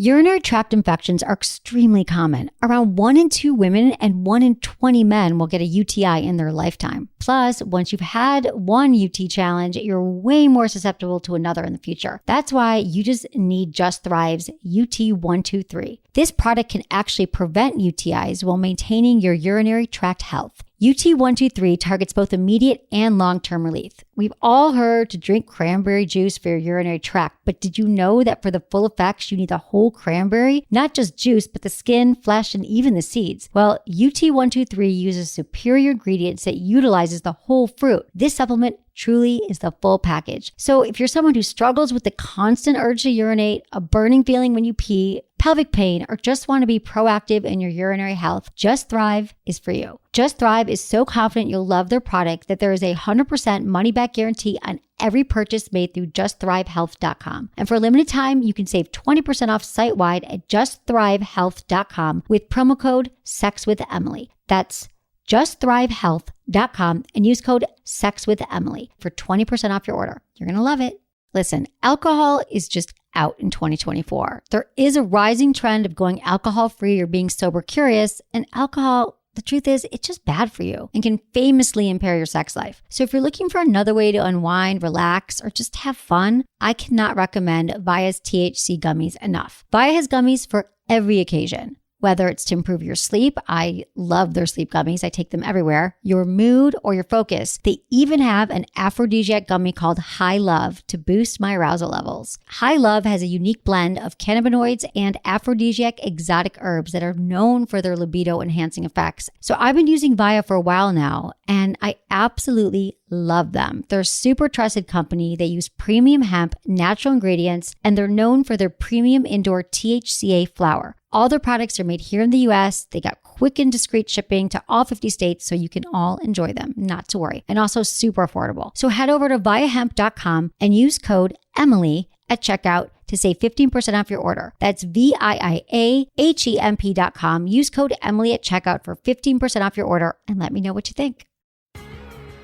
Urinary tract infections are extremely common. Around 1 in 2 women and 1 in 20 men will get a UTI in their lifetime. Plus, once you've had one UT challenge, you're way more susceptible to another in the future. That's why you just need Just Thrive's UT123. This product can actually prevent UTIs while maintaining your urinary tract health. UT123 targets both immediate and long-term relief. We've all heard to drink cranberry juice for your urinary tract, but did you know that for the full effects, you need the whole cranberry? Not just juice, but the skin, flesh, and even the seeds. Well, UT123 uses superior ingredients that utilizes the whole fruit. This supplement truly is the full package. So if you're someone who struggles with the constant urge to urinate, a burning feeling when you pee, pelvic pain, or just want to be proactive in your urinary health, Just Thrive is for you. Just Thrive is so confident you'll love their product that there is a 100% money-back guarantee on every purchase made through justthrivehealth.com. And for a limited time, you can save 20% off site-wide at justthrivehealth.com with promo code SEXWITHEMILY. That's justthrivehealth.com and use code SEXWITHEMILY for 20% off your order. You're going to love it. Listen, alcohol is just out in 2024. There is a rising trend of going alcohol-free or being sober curious, and alcohol, the truth is, it's just bad for you and can famously impair your sex life. So if you're looking for another way to unwind, relax, or just have fun, I cannot recommend Via's THC gummies enough. Via has gummies for every occasion. Whether it's to improve your sleep, I love their sleep gummies. I take them everywhere. Your mood or your focus. They even have an aphrodisiac gummy called High Love to boost my arousal levels. High Love has a unique blend of cannabinoids and aphrodisiac exotic herbs that are known for their libido enhancing effects. So I've been using Via for a while now, and I absolutely love them. They're a super trusted company. They use premium hemp, natural ingredients, and they're known for their premium indoor THCA flower. All their products are made here in the US. They got quick and discreet shipping to all 50 states, so you can all enjoy them, not to worry. And also super affordable. So head over to viahemp.com and use code Emily at checkout to save 15% off your order. That's VIIAHEMP.com. Use code Emily at checkout for 15% off your order and let me know what you think.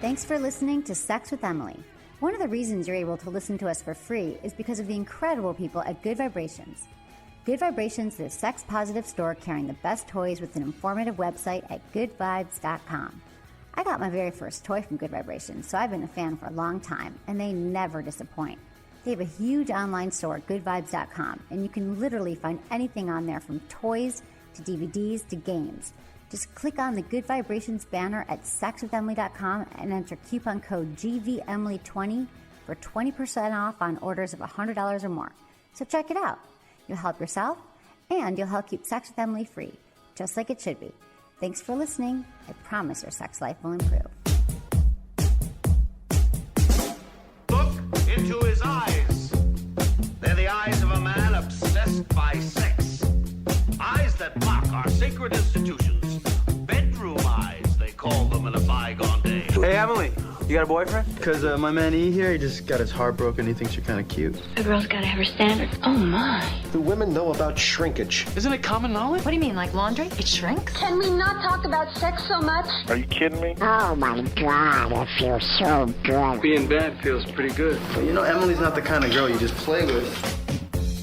Thanks for listening to Sex with Emily. One of the reasons you're able to listen to us for free is because of the incredible people at Good Vibrations. Good Vibrations is a sex-positive store carrying the best toys with an informative website at goodvibes.com. I got my very first toy from Good Vibrations, so I've been a fan for a long time, and they never disappoint. They have a huge online store at goodvibes.com, and you can literally find anything on there from toys to DVDs to games. Just click on the Good Vibrations banner at sexwithemily.com and enter coupon code GVEmily20 for 20% off on orders of $100 or more. So check it out. You'll help yourself, and you'll help keep Sex with Emily free, just like it should be. Thanks for listening. I promise your sex life will improve. Look into his eyes. They're the eyes of a man obsessed by sex. Eyes that mock our sacred institutions. Bedroom eyes, they call them in a bygone day. Hey, Emily. You got a boyfriend? Because my man E here, he just got his heart broken. He thinks you're kind of cute. A girl's got to have her standards. Oh, my. Do women know about shrinkage? Isn't it common knowledge? What do you mean, like laundry? It shrinks? Can we not talk about sex so much? Are you kidding me? Oh, my God. It feels so good. Being bad feels pretty good. Well, you know, Emily's not the kind of girl you just play with.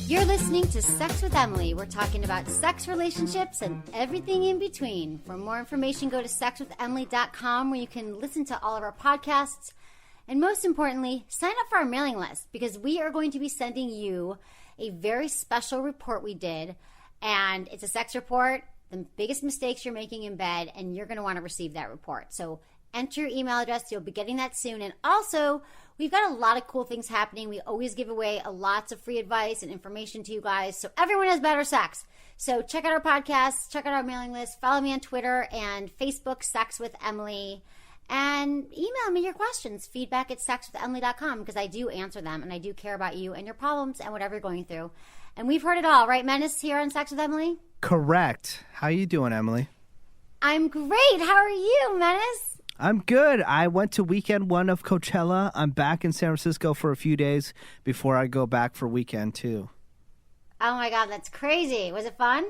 You're listening to Sex with Emily. We're talking about sex, relationships, and everything in between. For more information, go to sexwithemily.com where you can listen to all of our podcasts. And most importantly, sign up for our mailing list because we are going to be sending you a very special report we did. And it's a sex report, the biggest mistakes you're making in bed, and you're going to want to receive that report. So enter your email address. You'll be getting that soon. And also, we've got a lot of cool things happening. We always give away lots of free advice and information to you guys so everyone has better sex. So check out our podcast, check out our mailing list, follow me on Twitter and Facebook, Sex with Emily, and email me your questions, feedback at sexwithemily.com, because I do answer them and I do care about you and your problems and whatever you're going through. And we've heard it all, right, Menace, here on Sex with Emily? Correct. How you doing, Emily? I'm great. How are you, Menace? I'm good. I went to weekend one of Coachella. I'm back in San Francisco for a few days before I go back for weekend two. Oh my God, that's crazy. Was it fun?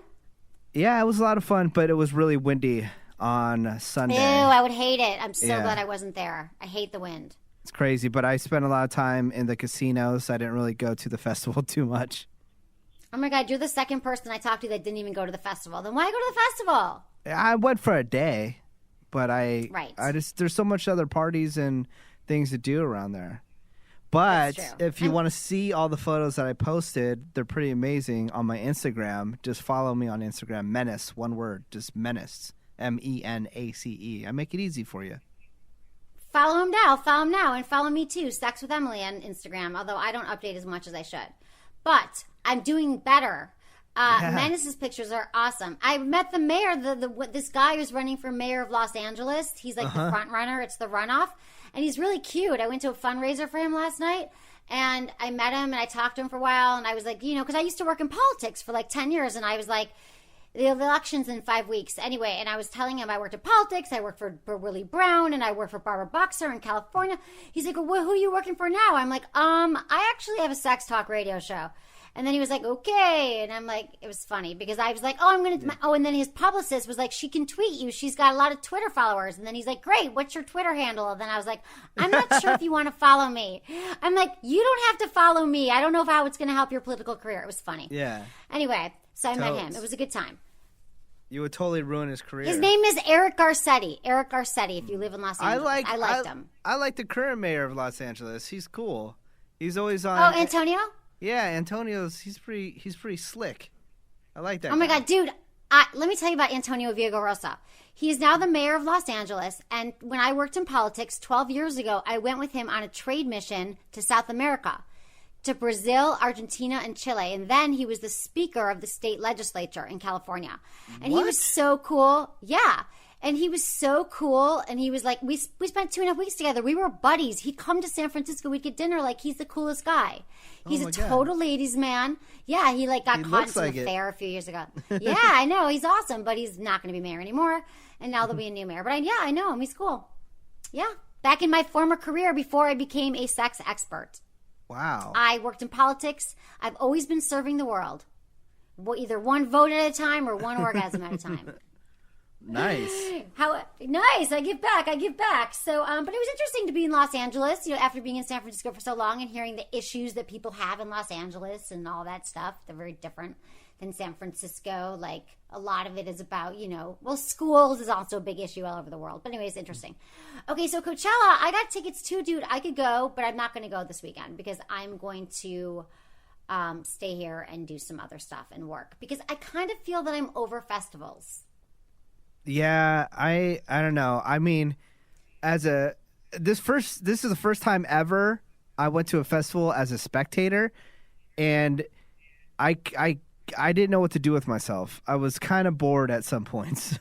Yeah, it was a lot of fun, but it was really windy on Sunday. Ew, I would hate it. I'm so glad I wasn't there. I hate the wind. It's crazy, but I spent a lot of time in the casinos. I didn't really go to the festival too much. Oh my God, you're the second person I talked to that didn't even go to the festival. Then why go to the festival? I went for a day, but Right. there's so much other parties and things to do around there. But That's true. if you want to see all the photos that I posted, they're pretty amazing on my Instagram. Just follow me on Instagram, Menace, one word, just Menace, MENACE. I make it easy for you. Follow him now, and follow me too, Sex with Emily on Instagram, although I don't update as much as I should. But I'm doing better. Menace's pictures are awesome. I met the mayor, this guy who's running for mayor of Los Angeles. He's like the front runner. It's the runoff. And he's really cute. I went to a fundraiser for him last night, and I met him, and I talked to him for a while, and I was like, because I used to work in politics for like 10 years, and I was like, the election's in 5 weeks. Anyway, and I was telling him I worked in politics, I worked for Willie Brown, and I worked for Barbara Boxer in California. He's like, well, who are you working for now? I'm like, I actually have a sex talk radio show. And then he was like, okay. And I'm like, it was funny because I was like, and then his publicist was like, she can tweet you. She's got a lot of Twitter followers. And then he's like, great, what's your Twitter handle? And then I was like, I'm not sure if you want to follow me. I'm like, you don't have to follow me. I don't know how it's going to help your political career. It was funny. Yeah. Anyway, so I met him. It was a good time. You would totally ruin his career. His name is Eric Garcetti. Eric Garcetti, if you live in Los Angeles. I liked him. I like the current mayor of Los Angeles. He's cool. He's always on. Oh, Antonio? Yeah, Antonio's he's pretty slick. I like that. Oh my God, dude! Let me tell you about Antonio Villaraigosa. He is now the mayor of Los Angeles, and when I worked in politics 12 years ago, I went with him on a trade mission to South America, to Brazil, Argentina, and Chile, and then he was the speaker of the state legislature in California, and he was so cool. Yeah. And he was so cool, and he was like, we spent 2.5 weeks together. We were buddies. He'd come to San Francisco. We'd get dinner. Like, he's the coolest guy. He's a total ladies' man. Yeah, he got caught in some affair a few years ago. Yeah, I know. He's awesome, but he's not going to be mayor anymore. And now there'll be a new mayor. But I know him. He's cool. Yeah. Back in my former career before I became a sex expert. Wow. I worked in politics. I've always been serving the world. Either one vote at a time or one orgasm at a time. Nice. Nice. I give back. So, but it was interesting to be in Los Angeles, after being in San Francisco for so long and hearing the issues that people have in Los Angeles and all that stuff. They're very different than San Francisco. Like, a lot of it is about, schools is also a big issue all over the world. But anyways, interesting. Okay, so Coachella, I got tickets too, dude. I could go, but I'm not going to go this weekend because I'm going to stay here and do some other stuff and work because I kind of feel that I'm over festivals. Yeah, I don't know. I mean, this is the first time ever I went to a festival as a spectator, and I didn't know what to do with myself. I was kind of bored at some points.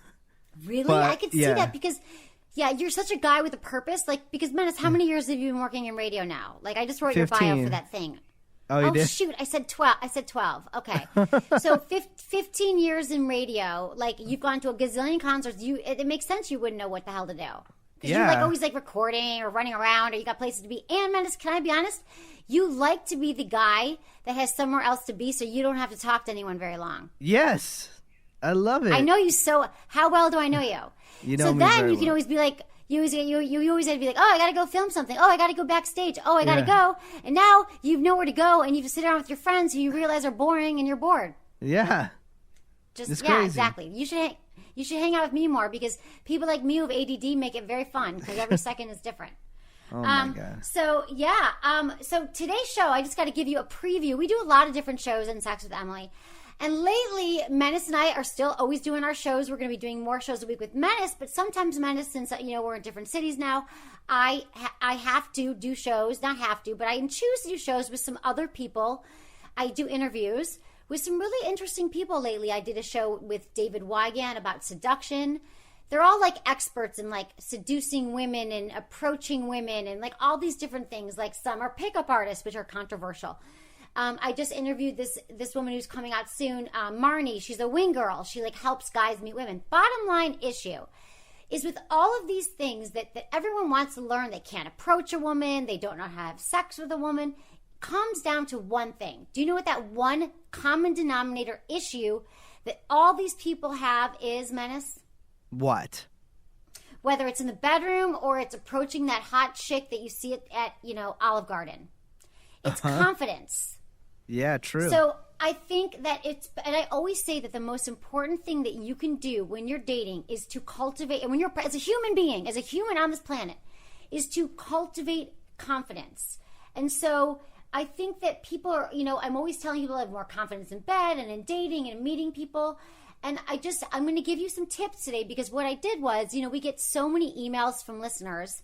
Really? But, I could see that because you're such a guy with a purpose. Like, because Menace, how many years have you been working in radio now? Like, I just wrote 15. Your bio for that thing. Oh, you did? Shoot, I said 12. Okay. So 15 years in radio, like you've gone to a gazillion concerts. It makes sense you wouldn't know what the hell to do. Because you're always recording or running around or you got places to be. And Menace, can I be honest? You like to be the guy that has somewhere else to be so you don't have to talk to anyone very long. Yes. I love it. I know you so. How well do I know you? You know so me then very you can well. always be like, you always had to be like, oh, I got to go film something. Oh, I got to go backstage. Oh, I got to go. And now you have nowhere to go, and you sit down with your friends who you realize are boring, and you're bored. Yeah. It's crazy. Exactly. You should hang out with me more because people like me with ADD make it very fun because every second is different. Oh my God. So so today's show, I just got to give you a preview. We do a lot of different shows in Sex with Emily. And lately, Menace and I are still always doing our shows. We're going to be doing more shows a week with Menace, but sometimes Menace, since we're in different cities now, I have to do shows. Not have to, but I choose to do shows with some other people. I do interviews with some really interesting people lately. I did a show with David Wigan about seduction. They're all like experts in like seducing women and approaching women and like all these different things. Like some are pickup artists, which are controversial. I just interviewed this woman who's coming out soon, Marnie. She's a wing girl. She like helps guys meet women. Bottom line issue is with all of these things that everyone wants to learn, they can't approach a woman, they don't know how to have sex with a woman, comes down to one thing. Do you know what that one common denominator issue that all these people have is, Menace? What? Whether it's in the bedroom or it's approaching that hot chick that you see at Olive Garden. It's confidence. Yeah, true. So I think that and I always say that the most important thing that you can do when you're dating is to cultivate, and when you're, as a human being, as a human on this planet, is to cultivate confidence. And so I think that people are, I'm always telling people to have more confidence in bed and in dating and meeting people. And I'm going to give you some tips today, because what I did was, we get so many emails from listeners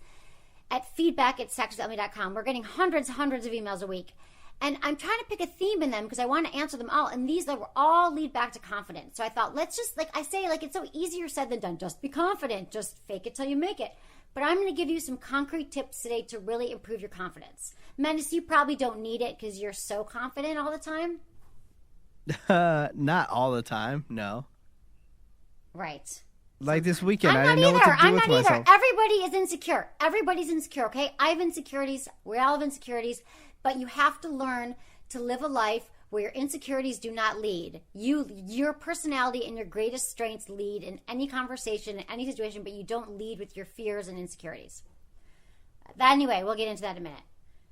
at feedback@sexwithemily.com. We're getting hundreds of emails a week. And I'm trying to pick a theme in them because I want to answer them all. And these all lead back to confidence. So I thought, let's just, it's so easier said than done. Just be confident. Just fake it till you make it. But I'm going to give you some concrete tips today to really improve your confidence. Menace, you probably don't need it because you're so confident all the time. Not all the time, no. Right. Like this weekend, I'm I didn't know what to do with myself. Everybody is insecure. Everybody's insecure, okay? I have insecurities. We all have insecurities. But you have to learn to live a life where your insecurities do not lead. Your personality and your greatest strengths lead in any conversation, in any situation, but you don't lead with your fears and insecurities. Anyway, we'll get into that in a minute.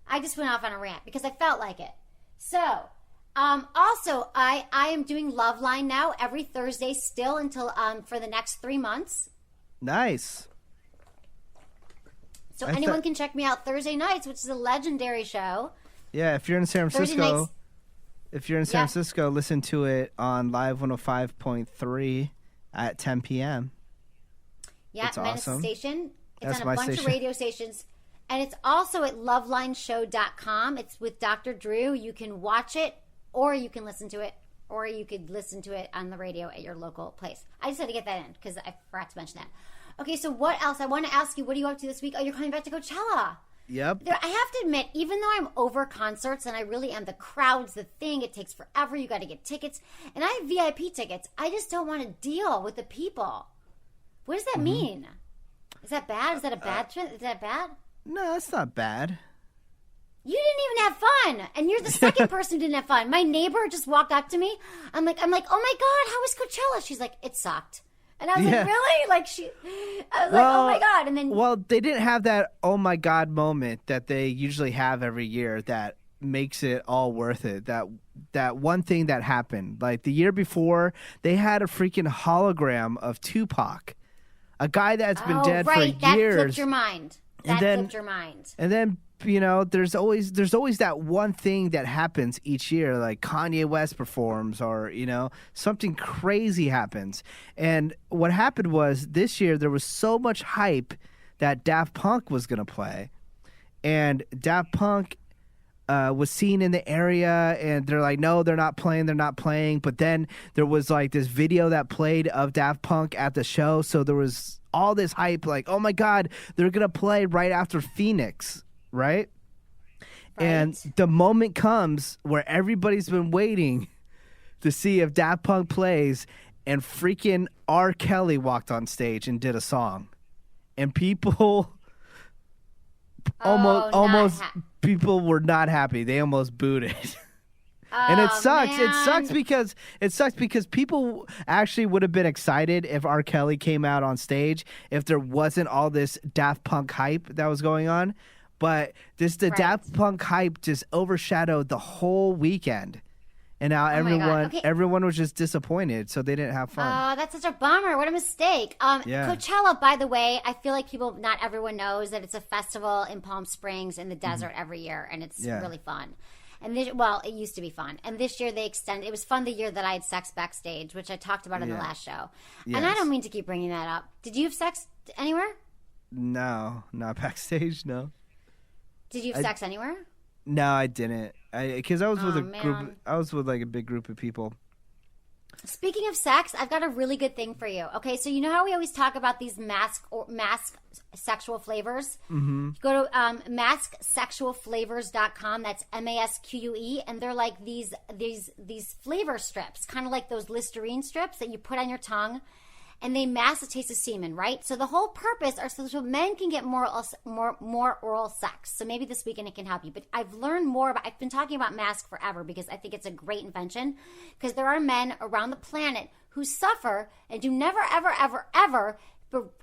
I just went off on a rant because I felt like it. So, also, I am doing Love Line now every Thursday still until for the next 3 months. Nice. So anyone can check me out Thursday nights, which is a legendary show. Yeah, if you're in San Francisco, listen to it on Live 105.3 at 10 p.m. Yeah, it's Menace awesome. Station. It's That's on a my bunch station. of radio stations. And it's also at lovelineshow.com. It's with Dr. Drew. You can watch it, or you can listen to it, or you could listen to it on the radio at your local place. I just had to get that in because I forgot to mention that. Okay, so what else? I want to ask you, what are you up to this week? Oh, you're coming back to Coachella. Yep. I have to admit, even though I'm over concerts and I really am, the crowd's the thing. It takes forever. You got to get tickets. And I have VIP tickets. I just don't want to deal with the people. What does that mean? Is that bad? Is that a bad trend? Is that bad? No, that's not bad. You didn't even have fun. And you're the second person who didn't have fun. My neighbor just walked up to me. I'm like, oh my God, how was Coachella? She's like, it sucked. And I was like, really? I was like, oh my God. And then, well, they didn't have that oh my God moment that they usually have every year that makes it all worth it. That one thing that happened, like the year before, they had a freaking hologram of Tupac, a guy that's been dead for years. That flipped your mind. Flipped your mind. And then, there's always that one thing that happens each year, like Kanye West performs or, something crazy happens. And what happened was this year there was so much hype that Daft Punk was going to play. And Daft Punk was seen in the area, and they're like, no, they're not playing. But then there was like this video that played of Daft Punk at the show. So there was all this hype, like, oh my God, they're going to play right after Phoenix. Right? And the moment comes where everybody's been waiting to see if Daft Punk plays, and freaking R. Kelly walked on stage and did a song. And people people were not happy. They almost booed it. And it sucks. Man. It sucks because people actually would have been excited if R. Kelly came out on stage if there wasn't all this Daft Punk hype that was going on. But Daft Punk hype just overshadowed the whole weekend. And now everyone was just disappointed, so they didn't have fun. Oh, that's such a bummer. What a mistake. Coachella, by the way, I feel like not everyone knows that it's a festival in Palm Springs in the desert every year, and it's really fun. And it used to be fun. And this year they extended. It was fun the year that I had sex backstage, which I talked about in the last show. Yes. And I don't mean to keep bringing that up. Did you have sex anywhere? No, not backstage, no. Did you have sex anywhere? No, I didn't. Because I was with a group. I was with like a big group of people. Speaking of sex, I've got a really good thing for you. Okay, so you know how we always talk about these mask sexual flavors? Mm-hmm. Go to masksexualflavors.com. That's MASQUE, and they're like these flavor strips, kind of like those Listerine strips that you put on your tongue. And they mask the taste of semen, right? So the whole purpose are so men can get more oral sex. So maybe this weekend it can help you. But I've learned more about. I've been talking about mask forever because I think it's a great invention. Because there are men around the planet who suffer and do never, ever, ever, ever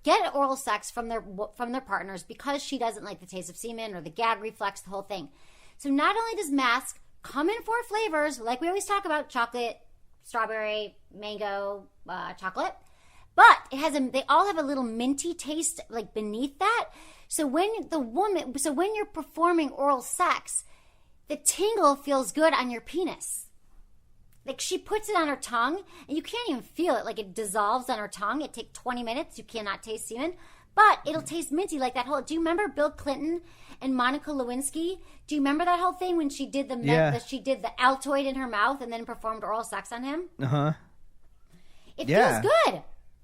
get oral sex from their partners because she doesn't like the taste of semen or the gag reflex, the whole thing. So not only does mask come in 4 flavors, like we always talk about: chocolate, strawberry, mango, chocolate. But they all have a little minty taste, like beneath that. So when you're performing oral sex, the tingle feels good on your penis. Like, she puts it on her tongue, and you can't even feel it. Like, it dissolves on her tongue. It takes 20 minutes. You cannot taste semen. But it'll taste minty, like that whole... Do you remember Bill Clinton and Monica Lewinsky? Do you remember that whole thing when she did she did the Altoid in her mouth and then performed oral sex on him? Uh-huh. It feels good.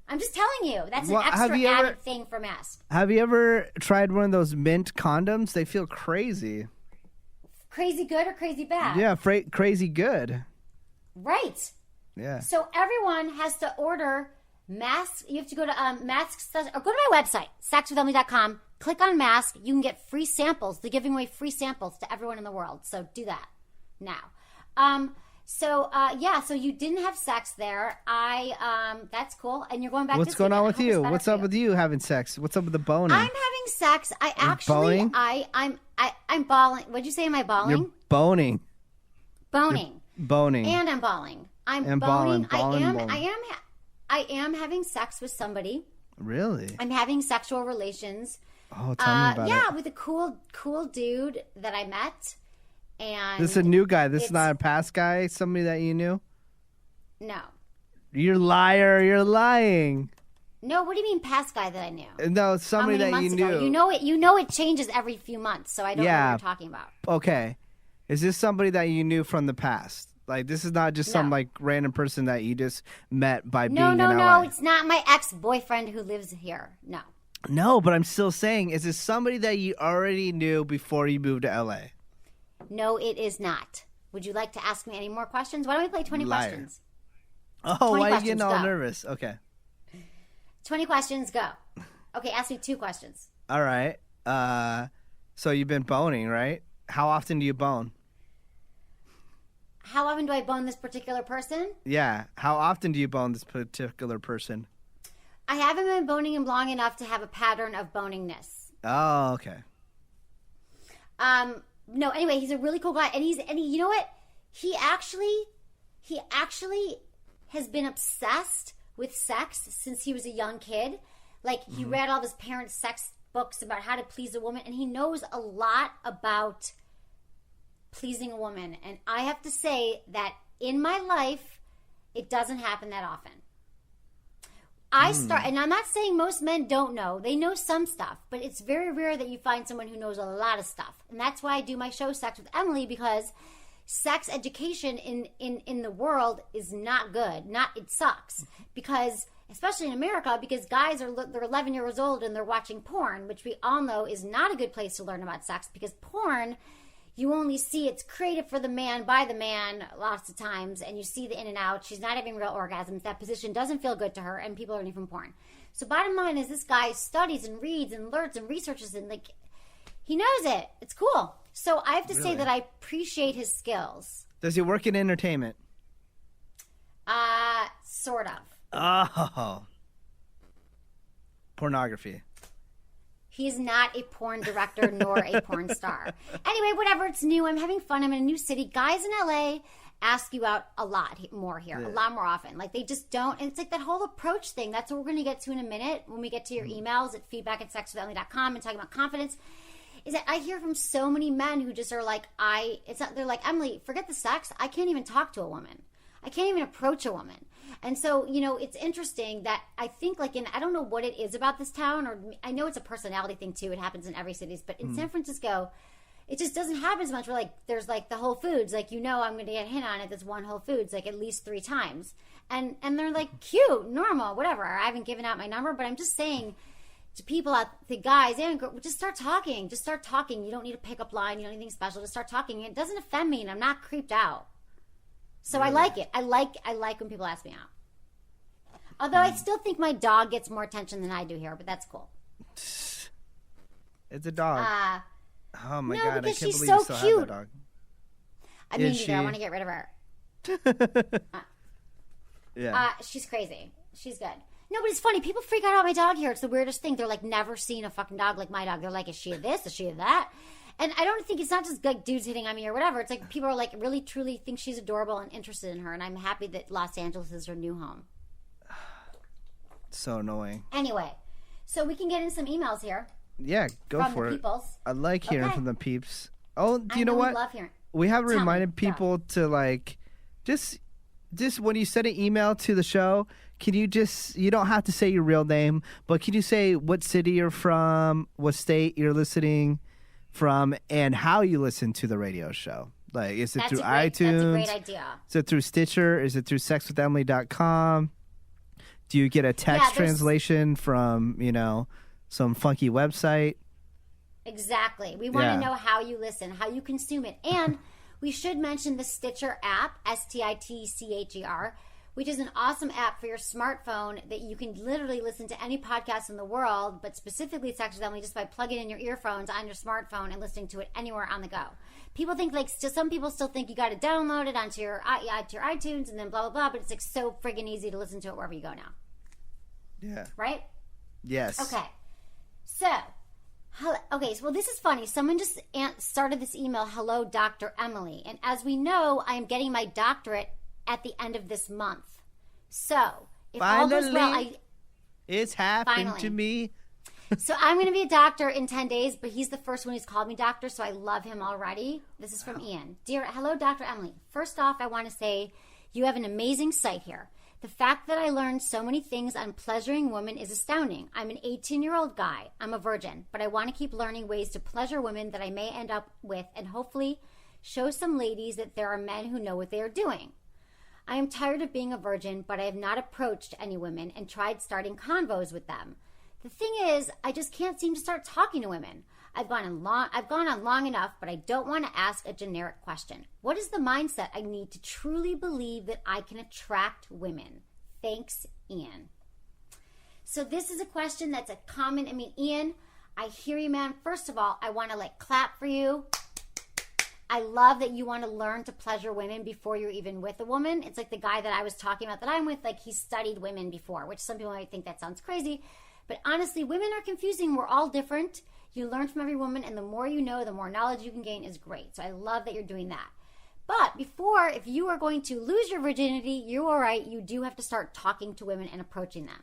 I'm just telling you. That's an extra added thing for mask. Have you ever tried one of those mint condoms? They feel crazy. Crazy good or crazy bad? Yeah, crazy good. Right. Yeah. So everyone has to order masks. You have to go to masks, or go to my website, sexwithemily.com. Click on mask. You can get free samples. They're giving away free samples to everyone in the world. So do that now. So you didn't have sex there. That's cool. And you're going back. What's going on with you? What's up with you having sex? What's up with the boning? I'm having sex. I'm balling. What'd you say? Am I balling? You're boning. Boning. Boning. And I'm balling. I'm balling. boning. I am having sex with somebody. Really? I'm having sexual relations. Oh, tell me about it. Yeah, with a cool dude that I met. And this is a new guy. This is not a past guy. Somebody that you knew. No. You're a liar. You're lying. No, what do you mean past guy that I knew? No, somebody that you knew. Ago? You know it changes every few months, so I don't know what you're talking about. Okay. Is this somebody that you knew from the past? Like, this is not just some like random person that you just met by being in LA. No, it's not my ex-boyfriend who lives here. No. No, but I'm still saying, is this somebody that you already knew before you moved to LA? No, it is not. Would you like to ask me any more questions? Why don't we play 20 questions? Oh, why are you getting all nervous? Okay. 20 questions, go. Okay, ask me 2 questions. All right. So you've been boning, right? How often do you bone? How often do I bone this particular person? Yeah. How often do you bone this particular person? I haven't been boning him long enough to have a pattern of boningness. Oh, okay. No, anyway, he's a really cool guy, and you know what? He actually has been obsessed with sex since he was a young kid. Like, he read all of his parents' sex books about how to please a woman, and he knows a lot about pleasing a woman. And I have to say that in my life, it doesn't happen that often. And I'm not saying most men don't know. They know some stuff, but it's very rare that you find someone who knows a lot of stuff. And that's why I do my show, Sex with Emily, because sex education in the world is not good. It sucks. Because, especially in America, because guys they're 11 years old and they're watching porn, which we all know is not a good place to learn about sex, because porn, you only see it's created for the man, by the man, lots of times, and you see the in and out. She's not having real orgasms. That position doesn't feel good to her, and people are learning from porn. So bottom line is, this guy studies and reads and learns and researches, and like, he knows it. It's cool. So I have to say that I appreciate his skills. Does he work in entertainment? Sort of. Oh. Pornography. He's not a porn director nor a porn star. Anyway, whatever. It's new. I'm having fun. I'm in a new city. Guys in LA ask you out a lot more here, a lot more often. Like, they just don't. And it's like that whole approach thing. That's what we're going to get to in a minute when we get to your emails at feedback@sexwithemily.com and talking about confidence. Is that I hear from so many men who just are like, they're like, Emily, forget the sex. I can't even talk to a woman. I can't even approach a woman. And so, it's interesting that I think, like, I don't know what it is about this town, or I know it's a personality thing too. It happens in every city, but in San Francisco, it just doesn't happen as much. Where, like, there's like the Whole Foods, like, I'm going to get hit on at this one Whole Foods like at least 3 times, and they're like cute, normal, whatever. I haven't given out my number, but I'm just saying to people out, the guys and girls, just start talking. Just start talking. You don't need a pickup line. You don't need anything special. Just start talking. It doesn't offend me, and I'm not creeped out. So I like it. I like when people ask me out. Although I still think my dog gets more attention than I do here, but that's cool. It's a dog. Oh my God! I can't she's believe so you still cute. have that dog. I mean, I want to get rid of her. Yeah. She's crazy. She's good. No, but it's funny. People freak out about my dog here. It's the weirdest thing. They're like, never seen a fucking dog like my dog. They're like, is she this? Is she that? And I don't think it's not just like dudes hitting on me or whatever. It's like people are like really truly think she's adorable and interested in her. And I'm happy that Los Angeles is her new home. So annoying. Anyway, so we can get in some emails here. Yeah, go from for the it. Peoples. I like hearing from the peeps. Oh, do you know we what? love hearing. We have Tell reminded me. people to like just when you send an email to the show, can you don't have to say your real name, but can you say what city you're from, what state you're listening from, and how you listen to the radio show? Like, is it through iTunes? That's a great idea. Is it through Stitcher? Is it through sexwithemily.com? Do you get a text translation from, some funky website? Exactly. We want to know how you listen, how you consume it. And we should mention the Stitcher app, STITCHER, which is an awesome app for your smartphone that you can literally listen to any podcast in the world, but specifically Sex with Emily, just by plugging in your earphones on your smartphone and listening to it anywhere on the go. People think some people still think you got to download it onto your iTunes and then blah, blah, blah, but it's like so friggin' easy to listen to it wherever you go now. Yeah. Right? Yes. Okay. So this is funny. Someone just started this email, hello, Dr. Emily. And as we know, I am getting my doctorate at the end of this month. So, if all goes well, it's happened to me. So I'm going to be a doctor in 10 days, but he's the first one who's called me doctor, so I love him already. This is from Ian. Hello, Dr. Emily. First off, I want to say you have an amazing site here. The fact that I learned so many things on pleasuring women is astounding. I'm an 18-year-old guy. I'm a virgin, but I want to keep learning ways to pleasure women that I may end up with and hopefully show some ladies that there are men who know what they are doing. I am tired of being a virgin, but I have not approached any women and tried starting convos with them. The thing is, I just can't seem to start talking to women. I've gone on long enough, but I don't want to ask a generic question. What is the mindset I need to truly believe that I can attract women? Thanks, Ian. So this is a question that's a common, Ian, I hear you, man. First of all, I want to clap for you. I love that you want to learn to pleasure women before you're even with a woman. It's like the guy that I was talking about that I'm with, he studied women before, which some people might think that sounds crazy. But honestly, women are confusing. We're all different. You learn from every woman, and the more you know, the more knowledge you can gain is great. So I love that you're doing that. But if you are going to lose your virginity, you're all right. You do have to start talking to women and approaching them.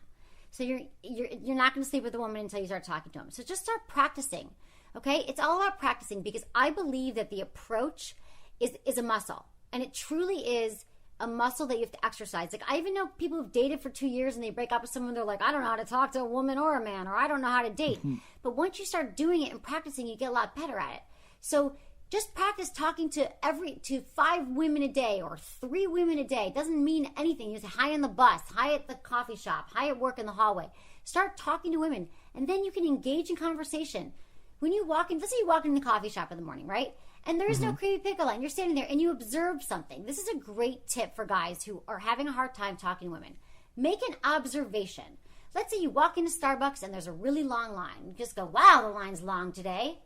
So you're not going to sleep with a woman until you start talking to them. So just start practicing. Okay? It's all about practicing because I believe that the approach is a muscle. And it truly is a muscle that you have to exercise. I even know people who've dated for 2 years and they break up with someone, they're like, I don't know how to talk to a woman or a man, or I don't know how to date. But once you start doing it and practicing, you get a lot better at it. So just practice talking to 5 women a day or 3 women a day. It doesn't mean anything. You say hi on the bus, hi at the coffee shop, hi at work in the hallway. Start talking to women, and then you can engage in conversation. When you walk in, let's say you walk in the coffee shop in the morning, right? And there is no creepy pickle line. You're standing there and you observe something. This is a great tip for guys who are having a hard time talking to women. Make an observation. Let's say you walk into Starbucks and there's a really long line. You just go, wow, the line's long today.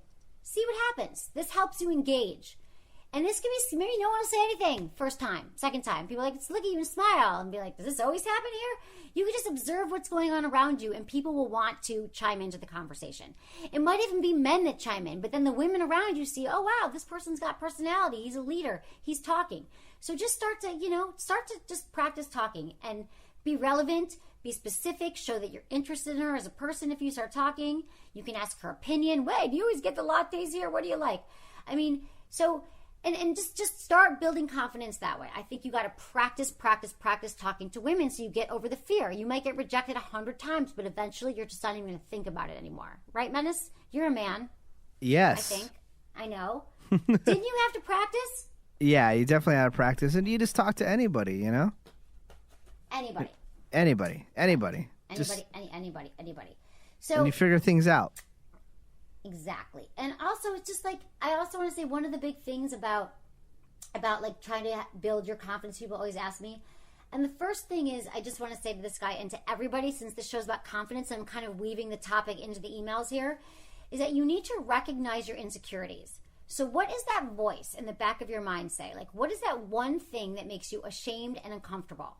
See what happens. This helps you engage. And this can be, maybe no one will say anything first time, second time. People are like, look at you and smile and be like, does this always happen here? You can just observe what's going on around you and people will want to chime into the conversation. It might even be men that chime in, but then the women around you see, oh wow, this person's got personality. He's a leader. He's talking. So just start to just practice talking and be relevant, be specific, show that you're interested in her as a person. If you start talking, you can ask her opinion. Wait, do you always get the lattes here? What do you like? And just start building confidence that way. I think you got to practice talking to women so you get over the fear. You might get rejected 100 times, but eventually you're just not even going to think about it anymore. Right, Menace? You're a man. Yes. I think. I know. Didn't you have to practice? Yeah, you definitely have to practice. And you just talk to anybody, you know? Anybody. Anybody. Anybody. So, and you figure things out. Exactly. And also it's just I also want to say one of the big things about trying to build your confidence, people always ask me. And the first thing is I just want to say to this guy and to everybody, since this show's about confidence, I'm kind of weaving the topic into the emails here, is that you need to recognize your insecurities. So what is that voice in the back of your mind say? What is that one thing that makes you ashamed and uncomfortable?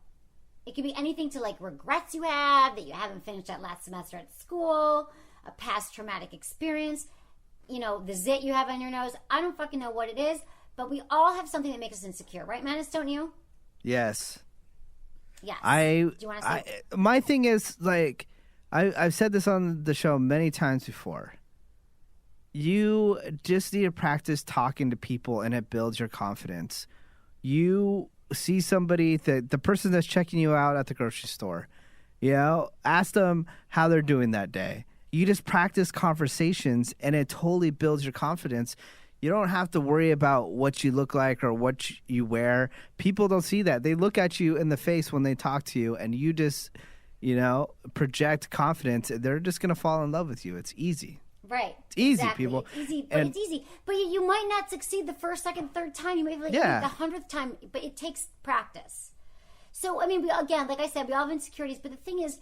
It could be anything to regrets you have, that you haven't finished that last semester at school, a past traumatic experience. the zit you have on your nose. I don't fucking know what it is, but we all have something that makes us insecure, right, Menace? Don't you? Yes. Yes. Do you want to say? My thing is, like, I've said this on the show many times before. You just need to practice talking to people, and it builds your confidence. You see somebody, the person that's checking you out at the grocery store, ask them how they're doing that day. You just practice conversations, and it totally builds your confidence. You don't have to worry about what you look like or what you wear. People don't see that. They look at you in the face when they talk to you, and you just, project confidence. They're just going to fall in love with you. It's easy. Right. It's easy, exactly. people. It's easy, but it's easy. But you might not succeed the first, second, third time. You might be like the 100th time, but it takes practice. So, I mean, again, like I said, we all have insecurities, but the thing is,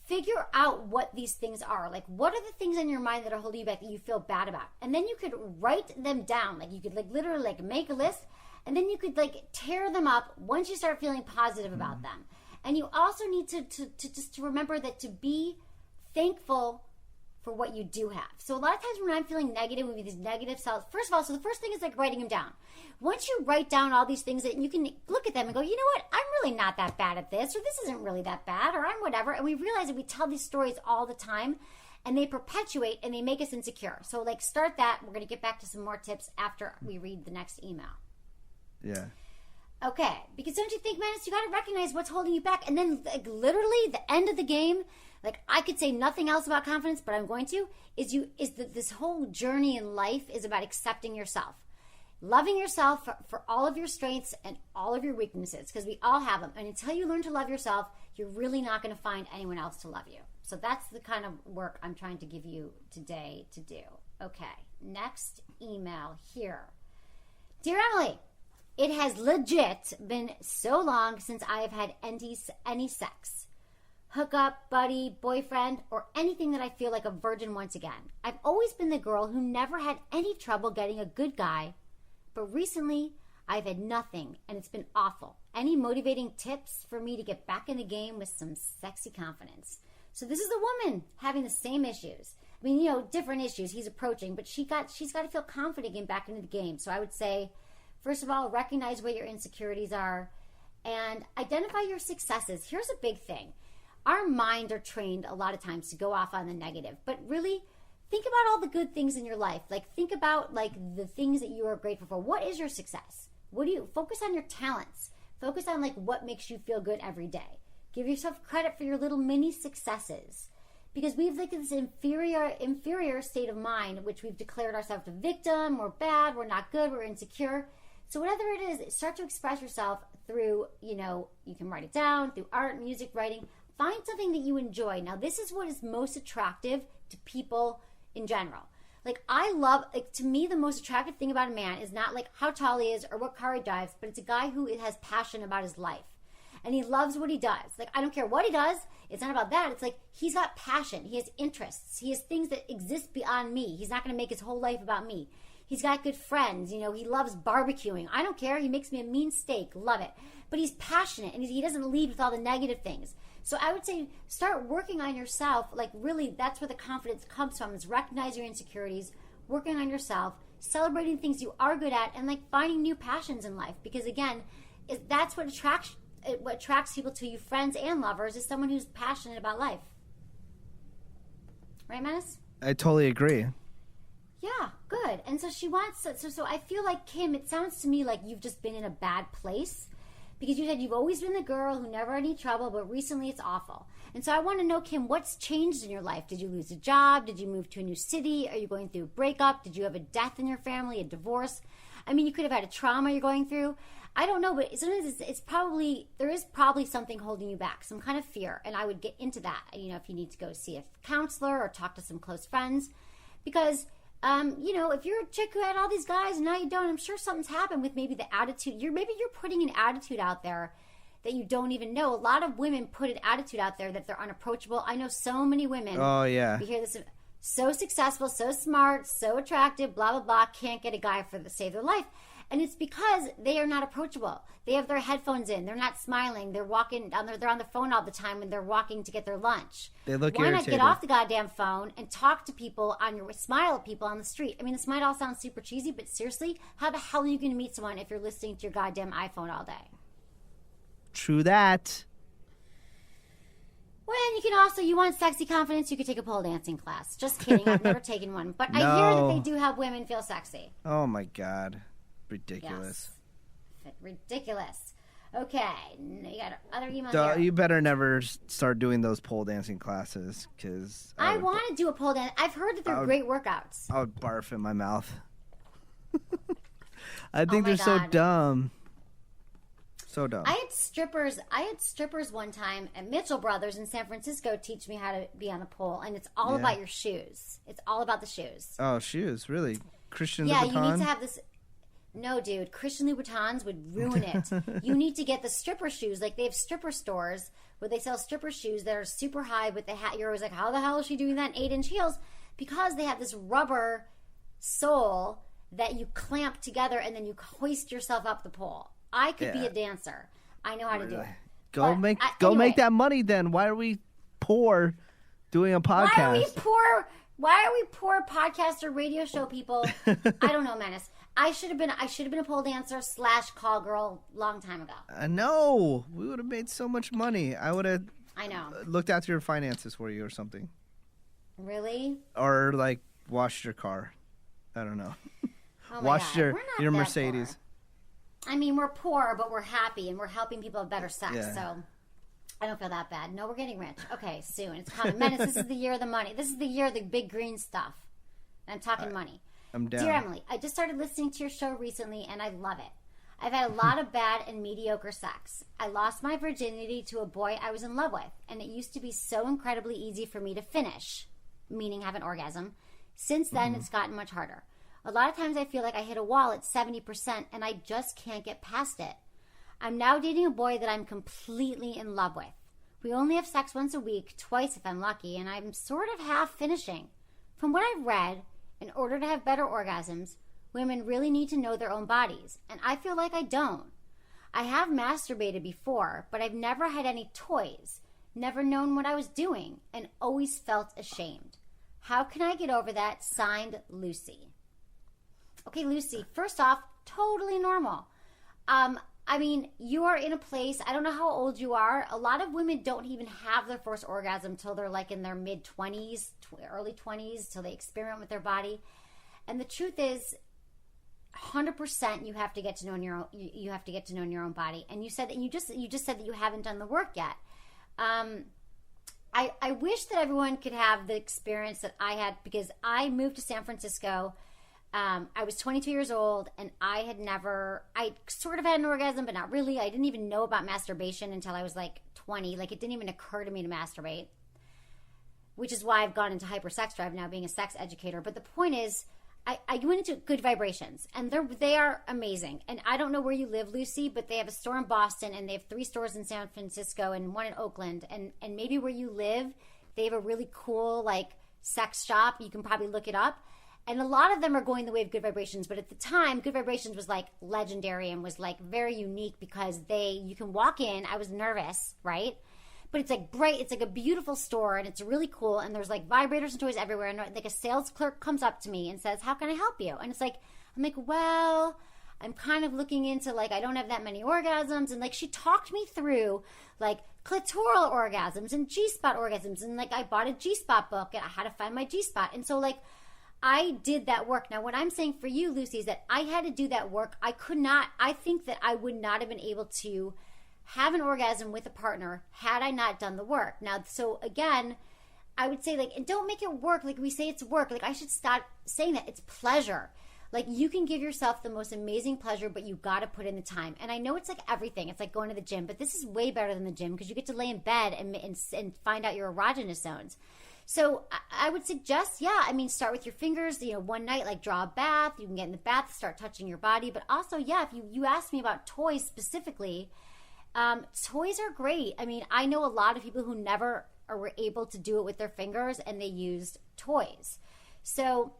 figure out what these things are. Like, what are the things in your mind that are holding you back that you feel bad about? And then you could write them down. Like, you could, literally, make a list, and then you could, tear them up once you start feeling positive about them. And you also need to just remember that to be thankful for what you do have. So a lot of times when I'm feeling negative with these negative selves, first of all, so the first thing is writing them down. Once you write down all these things, that you can look at them and go, you know what, I'm really not that bad at this, or this isn't really that bad, or I'm whatever. And we realize that we tell these stories all the time, and they perpetuate and they make us insecure. So start that. We're going to get back to some more tips after we read the next email. Yeah. Okay, because don't you think, Menace, you got to recognize what's holding you back, and then literally the end of the game. I could say nothing else about confidence, but I'm going to, is that this whole journey in life is about accepting yourself. Loving yourself for all of your strengths and all of your weaknesses, because we all have them. And until you learn to love yourself, you're really not going to find anyone else to love you. So that's the kind of work I'm trying to give you today to do. Okay, next email here. Dear Emily, it has legit been so long since I have had any sex. Hookup, buddy, boyfriend, or anything that I feel like a virgin once again. I've always been the girl who never had any trouble getting a good guy, but recently I've had nothing, and it's been awful. Any motivating tips for me to get back in the game with some sexy confidence? So this is a woman having the same issues. I mean, different issues he's approaching, but she's got to feel confident getting back into the game. So I would say, first of all, recognize where your insecurities are and identify your successes. Here's a big thing. Our minds are trained a lot of times to go off on the negative, but really think about all the good things in your life. Think about the things that you are grateful for. What is your success? What do you focus on? Your talents. Focus on what makes you feel good every day. Give yourself credit for your little mini successes, because we've this inferior state of mind, which we've declared ourselves a victim. We're bad. We're not good. We're insecure. So whatever it is, start to express yourself through, you can write it down, through art, music, writing. Find something that you enjoy. Now, this is what is most attractive to people in general. To me, the most attractive thing about a man is not how tall he is or what car he drives, but it's a guy who has passion about his life. And he loves what he does. I don't care what he does. It's not about that. It's he's got passion. He has interests. He has things that exist beyond me. He's not going to make his whole life about me. He's got good friends. He loves barbecuing. I don't care. He makes me a mean steak. Love it. But he's passionate, and he doesn't lead with all the negative things. So I would say start working on yourself. Really, that's where the confidence comes from, is recognize your insecurities, working on yourself, celebrating things you are good at, and finding new passions in life. Because again, that's what attracts people to you, friends and lovers, is someone who's passionate about life. Right, Menace? I totally agree. Yeah, good. And so she wants, so I feel like, Kim, it sounds to me like you've just been in a bad place. Because you said you've always been the girl who never had any trouble, but recently it's awful. And so I want to know, Kim, what's changed in your life? Did you lose a job? Did you move to a new city? Are you going through a breakup? Did you have a death in your family, a divorce? I mean, you could have had a trauma you're going through. I don't know, but sometimes there is probably something holding you back, some kind of fear. And I would get into that, if you need to go see a counselor or talk to some close friends. Because if you're a chick who had all these guys and now you don't, I'm sure something's happened with maybe the attitude. Maybe you're putting an attitude out there that you don't even know. A lot of women put an attitude out there that they're unapproachable. I know so many women. Oh, yeah. We hear this, so successful, so smart, so attractive, blah, blah, blah, can't get a guy to save their life. And it's because they are not approachable. They have their headphones in. They're not smiling. They're walking down. They're on the phone all the time when they're walking to get their lunch. They look Why irritated. not get off the goddamn phone and talk to people smile at people on the street? I mean, this might all sound super cheesy, but seriously, how the hell are you going to meet someone if you're listening to your goddamn iPhone all day? True that. Well, you can also, you want sexy confidence, you could take a pole dancing class. Just kidding. I've never taken one. But I hear that they do help women feel sexy. Oh, my God. Ridiculous. Yes. Ridiculous. Okay. You got other emails here. You better never start doing those pole dancing classes, because I want to do a pole dance. I've heard that they're great workouts. I would barf in my mouth. I think my they're so God. dumb. So dumb. I had strippers one time at Mitchell Brothers in San Francisco teach me how to be on a pole, and it's all about your shoes. It's all about the shoes. Oh, shoes, really? Christian Yeah, Louboutin? you need to have this. No, dude, Christian Louboutins would ruin it. You need to get the stripper shoes. Like, they have stripper stores where they sell stripper shoes that are super high with the hat. You're always like, how the hell is she doing that in 8-inch heels? Because they have this rubber sole that you clamp together and then you hoist yourself up the pole. I could be a dancer. I know how to do it. Go But make anyway. that money then. Why are we poor doing a podcast? Why are we poor podcast or radio show people? I don't know, Menace. I should have been a pole dancer / call girl long time ago. No, we would have made so much money. I would have I know. looked after your finances for you or something. Really? Or like washed your car. I don't know. Oh my Washed God. your We're not your that Mercedes. poor. I mean, we're poor, but we're happy, and we're helping people have better sex. Yeah. So I don't feel that bad. No, we're getting rich. Okay, soon. It's coming. Menace, this is the year of the money. This is the year of the big green stuff. I'm talking money. I'm down. Dear Emily, I just started listening to your show recently, and I love it. I've had a lot of bad and mediocre sex. I lost my virginity to a boy I was in love with, and it used to be so incredibly easy for me to finish, meaning have an orgasm. Since then, it's gotten much harder. A lot of times I feel like I hit a wall at 70%, and I just can't get past it. I'm now dating a boy that I'm completely in love with. We only have sex once a week, twice if I'm lucky, and I'm sort of half finishing. From what I've read, in order to have better orgasms, women really need to know their own bodies, and I feel like I don't. I have masturbated before, but I've never had any toys, never known what I was doing, and always felt ashamed. How can I get over that? Signed, Lucy. Okay, Lucy, first off, totally normal. I mean, you are in a place, I don't know how old you are. A lot of women don't even have their first orgasm till they're like in their mid-20s, early 20s, till they experiment with their body. And the truth is, 100% you have to get to know your own, you have to get to know your own body. And you said that you just said that you haven't done the work yet. I wish that everyone could have the experience that I had, because I moved to San Francisco. I was 22 years old, and I sort of had an orgasm, but not really. I didn't even know about masturbation until I was like 20. Like, it didn't even occur to me to masturbate, which is why I've gone into hypersex drive now, being a sex educator. But the point is, I went into Good Vibrations, and they are amazing. And I don't know where you live, Lucy, but they have a store in Boston, and they have 3 stores in San Francisco and 1 in Oakland. And maybe where you live, they have a really cool, like, sex shop. You can probably look it up. And a lot of them are going the way of Good Vibrations, but at the time, Good Vibrations was like legendary and was like very unique because you can walk in. I was nervous, right? But it's like bright. It's like a beautiful store, and it's really cool. And there's like vibrators and toys everywhere. And like a sales clerk comes up to me and says, "How can I help you?" And it's like, I'm like, well, I'm kind of looking into, like, I don't have that many orgasms. And like, she talked me through like clitoral orgasms and G-spot orgasms. And like, I bought a G-spot book and how to find my G-spot. And so like, I did that work. Now, what I'm saying for you, Lucy, is that I had to do that work. I think that I would not have been able to have an orgasm with a partner had I not done the work. Now, so again, I would say, like, and don't make it work. Like, we say it's work. Like, I should stop saying that. It's pleasure. Like, you can give yourself the most amazing pleasure, but you got to put in the time. And I know it's like everything. It's like going to the gym, but this is way better than the gym because you get to lay in bed and find out your erogenous zones. So I would suggest, start with your fingers, one night, like draw a bath. You can get in the bath, start touching your body. But also, if you asked me about toys specifically, toys are great. I mean, I know a lot of people who never were able to do it with their fingers, and they used toys. So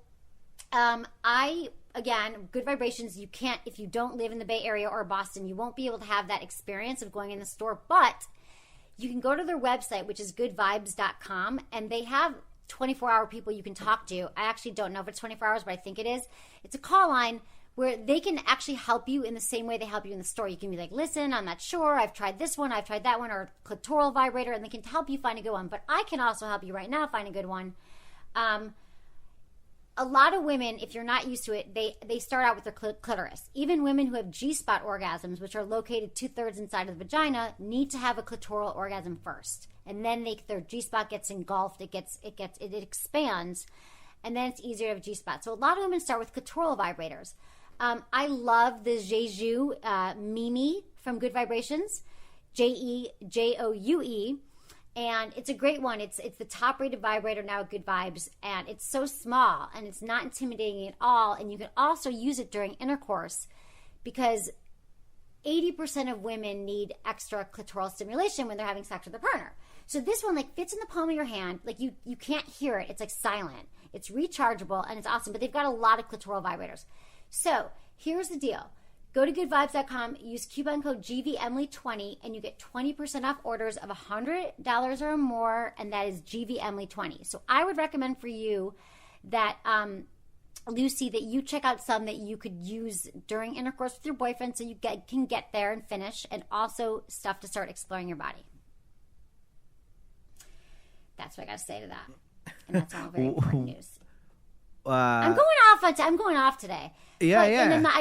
I again, Good Vibrations, you can't, if you don't live in the Bay Area or Boston, you won't be able to have that experience of going in the store. But you can go to their website, which is goodvibes.com, and they have 24-hour people you can talk to. I actually don't know if it's 24 hours, but I think it is. It's a call line where they can actually help you in the same way they help you in the store. You can be like, listen, I'm not sure. I've tried this one. I've tried that one, or clitoral vibrator, and they can help you find a good one. But I can also help you right now find a good one. A lot of women, if you're not used to it, they start out with their clitoris. Even women who have G-spot orgasms, which are located 2/3 inside of the vagina, need to have a clitoral orgasm first. And then their G-spot gets engulfed, it expands, and then it's easier to have a G-spot. So a lot of women start with clitoral vibrators. I love the Jeju Mimi from Good Vibrations, Jejoue. And it's a great one. It's the top rated vibrator now at Good Vibes. And it's so small and it's not intimidating at all. And you can also use it during intercourse because 80% of women need extra clitoral stimulation when they're having sex with their partner. So this one like fits in the palm of your hand. Like you can't hear it. It's like silent. It's rechargeable and it's awesome. But they've got a lot of clitoral vibrators. So here's the deal. Go to goodvibes.com, use coupon code GVEmily20, and you get 20% off orders of $100 or more, and that is GVEmily20. So I would recommend for you that, Lucy, that you check out some that you could use during intercourse with your boyfriend so you can get there and finish, and also stuff to start exploring your body. That's what I got to say to that. And that's all very important news. I'm going off today. Yeah, yeah. And then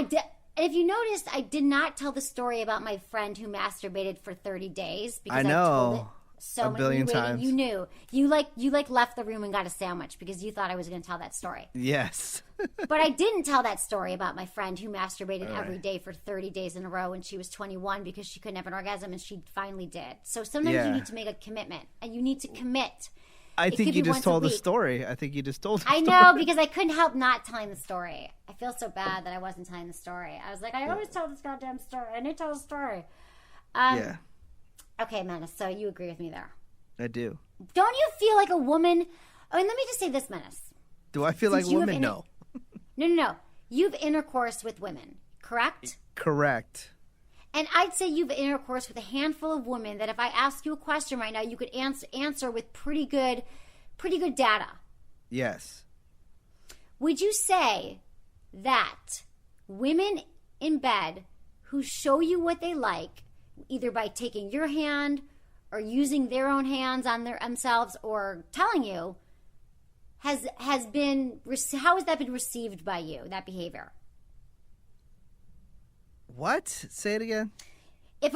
if you noticed, I did not tell the story about my friend who masturbated for 30 days because I told it so a billion times. You knew. You left the room and got a sandwich because you thought I was going to tell that story. Yes. But I didn't tell that story about my friend who masturbated every day for 30 days in a row when she was 21 because she couldn't have an orgasm, and she finally did. So sometimes you need to make a commitment, and you need to commit. I think you just told the story. I think you just told the story. I know, because I couldn't help not telling the story. I feel so bad that I wasn't telling the story. I was like, I always tell this goddamn story. I need to tell the story. Yeah. Okay, Menace, so you agree with me there. I do. Don't you feel like a woman? Oh, and let me just say this, Menace. Do I feel like a woman? No. No. You've intercourse with women, correct? Correct. And I'd say you've intercourse with a handful of women that if I ask you a question right now, you could answer with pretty good data. Yes. Would you say that women in bed who show you what they like, either by taking your hand or using their own hands on themselves or telling you, how has that been received by you, that behavior? What? Say it again. If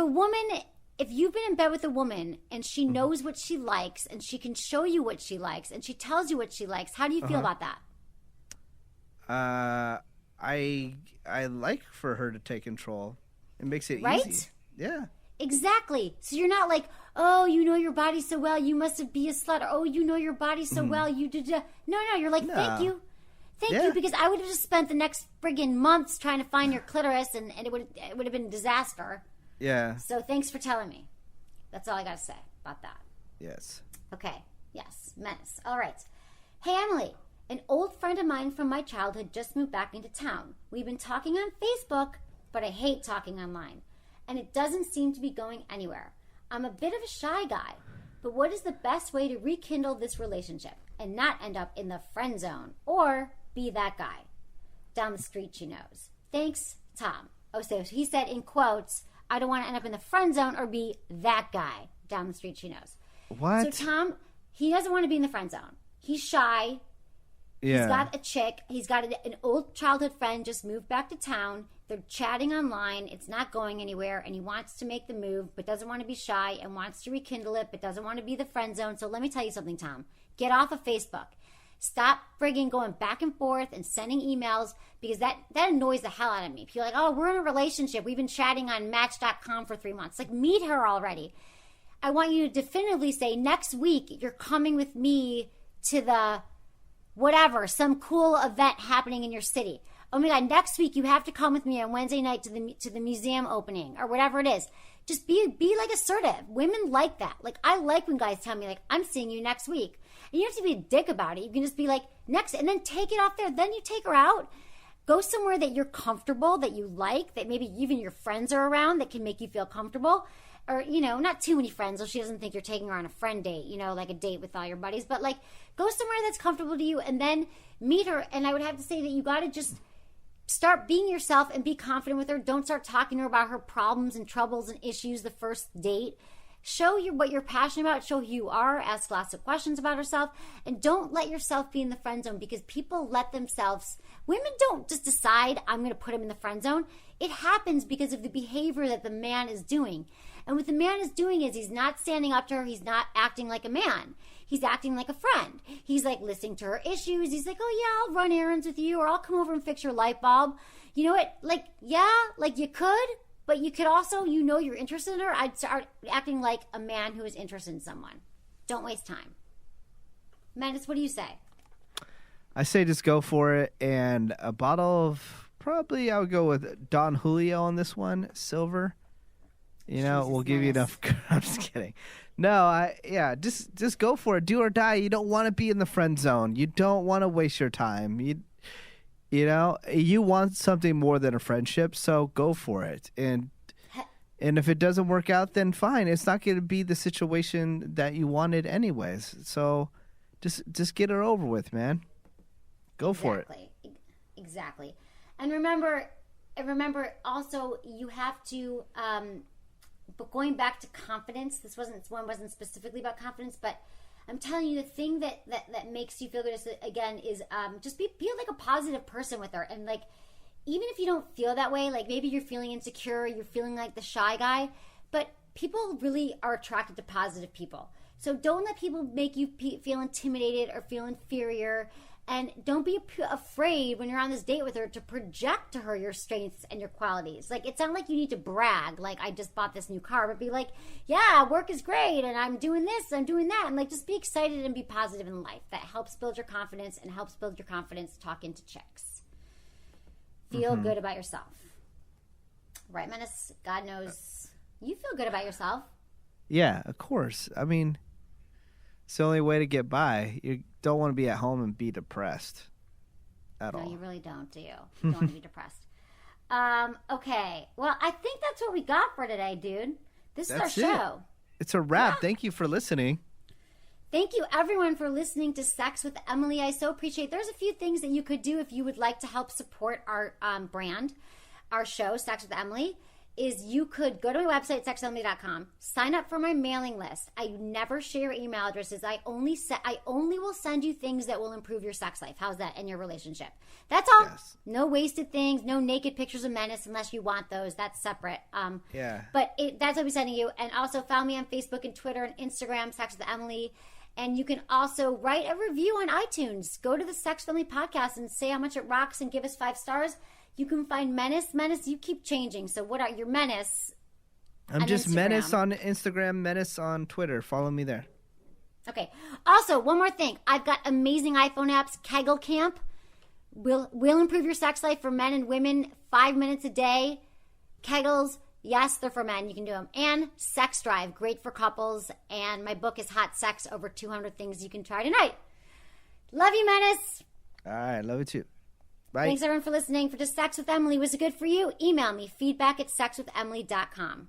you've been in bed with a woman and she knows what she likes and she can show you what she likes and she tells you what she likes, how do you feel about that? I like for her to take control. It makes it right? easy. Yeah. Exactly. So you're not like, oh, you know your body so well, you must be a slut. Or, oh, you know your body so well, you did. No, you're like, thank you. Thank you, because I would have just spent the next friggin' months trying to find your clitoris, and it would have been a disaster. Yeah. So thanks for telling me. That's all I got to say about that. Yes. Okay. Yes. Menace. All right. Hey, Emily. An old friend of mine from my childhood just moved back into town. We've been talking on Facebook, but I hate talking online, and it doesn't seem to be going anywhere. I'm a bit of a shy guy, but what is the best way to rekindle this relationship and not end up in the friend zone or be that guy down the street she knows? Thanks, Tom. Oh, so he said in quotes, I don't want to end up in the friend zone or be that guy down the street she knows. What? So Tom, he doesn't want to be in the friend zone. He's shy. Yeah. He's got a chick. He's got an old childhood friend just moved back to town. They're chatting online. It's not going anywhere, and he wants to make the move but doesn't want to be shy and wants to rekindle it but doesn't want to be the friend zone. So let me tell you something, Tom. Get off of Facebook. Stop friggin' going back and forth and sending emails, because that annoys the hell out of me. People are like, oh, we're in a relationship. We've been chatting on Match.com for 3 months. Like, meet her already. I want you to definitively say, next week, you're coming with me to the whatever, some cool event happening in your city. Oh my God, next week you have to come with me on Wednesday night to the museum opening or whatever it is. Just be like assertive. Women like that. Like, I like when guys tell me, like, I'm seeing you next week. And you don't have to be a dick about it. You can just be like, next, and then take it off there. Then you take her out. Go somewhere that you're comfortable, that you like, that maybe even your friends are around that can make you feel comfortable. Or, not too many friends so she doesn't think you're taking her on a friend date, like a date with all your buddies. But, like, go somewhere that's comfortable to you and then meet her. And I would have to say that you got to just start being yourself and be confident with her. Don't start talking to her about her problems and troubles and issues the first date. Show what you're passionate about. Show who you are. Ask lots of questions about herself. And don't let yourself be in the friend zone, because people let themselves... Women don't just decide, I'm going to put him in the friend zone. It happens because of the behavior that the man is doing. And what the man is doing is he's not standing up to her. He's not acting like a man. He's acting like a friend. He's like listening to her issues. He's like, oh yeah, I'll run errands with you, or I'll come over and fix your light bulb. You know what? Like, yeah, like you could, but you could also, you're interested in her. I'd start acting like a man who is interested in someone. Don't waste time. Menace, what do you say? I say just go for it, and a bottle of, probably I would go with Don Julio on this one, silver. We'll give you enough. I'm just kidding. No, just go for it. Do or die. You don't want to be in the friend zone. You don't want to waste your time. You want something more than a friendship, so go for it. And if it doesn't work out, then fine. It's not going to be the situation that you wanted anyways. So just get it over with, man. Go for it. Exactly. And remember also you have to, but going back to confidence, this one wasn't specifically about confidence, but I'm telling you, the thing that makes you feel good is just be like a positive person with her. And like, even if you don't feel that way, like maybe you're feeling insecure, you're feeling like the shy guy, but people really are attracted to positive people. So don't let people make you feel intimidated or feel inferior. And don't be afraid when you're on this date with her to project to her your strengths and your qualities. Like, it's not like you need to brag, like, I just bought this new car, but be like, yeah, work is great, and I'm doing this, I'm doing that. And, like, just be excited and be positive in life. That helps build your confidence and helps build your confidence talking to chicks. Feel good about yourself. Right, Menace? God knows you feel good about yourself. Yeah, of course. I mean, it's the only way to get by. You don't want to be at home and be depressed at all. No, you really don't, do you? You don't want to be depressed. Okay. Well, I think that's what we got for today, dude. This is our show. It's a wrap. Yeah. Thank you for listening. Thank you, everyone, for listening to Sex with Emily. I so appreciate it. There's a few things that you could do if you would like to help support our brand, our show, Sex with Emily. Is you could go to my website, sexwithemily.com, sign up for my mailing list. I never share email addresses. I only will send you things that will improve your sex life. How's that? In your relationship. That's all. Yes. No wasted things, no naked pictures of Menace unless you want those. That's separate. Yeah. But that's what I'll be sending you. And also follow me on Facebook and Twitter and Instagram, Sex with Emily. And you can also write a review on iTunes. Go to the Sex Family Podcast and say how much it rocks and give us 5 stars. You can find Menace. Menace, you keep changing. So what are your Menace? I'm just Instagram. Menace on Instagram, Menace on Twitter. Follow me there. Okay. Also, one more thing. I've got amazing iPhone apps. Kegel Camp will improve your sex life for men and women. 5 minutes a day. Kegels, yes, they're for men. You can do them. And Sex Drive, great for couples. And my book is Hot Sex, over 200 things you can try tonight. Love you, Menace. All right. Love you too. Bye. Thanks, everyone, for listening. For Just Sex with Emily, was it good for you? Email me, feedback@sexwithemily.com.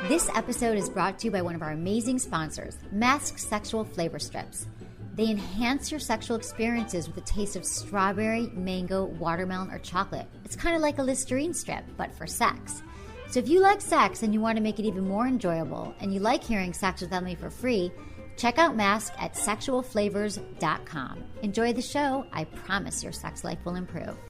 This episode is brought to you by one of our amazing sponsors, Mask Sexual Flavor Strips. They enhance your sexual experiences with a taste of strawberry, mango, watermelon, or chocolate. It's kind of like a Listerine strip, but for sex. So if you like sex and you want to make it even more enjoyable, and you like hearing Sex with Emily for free, check out Mask at sexualflavors.com. Enjoy the show. I promise your sex life will improve.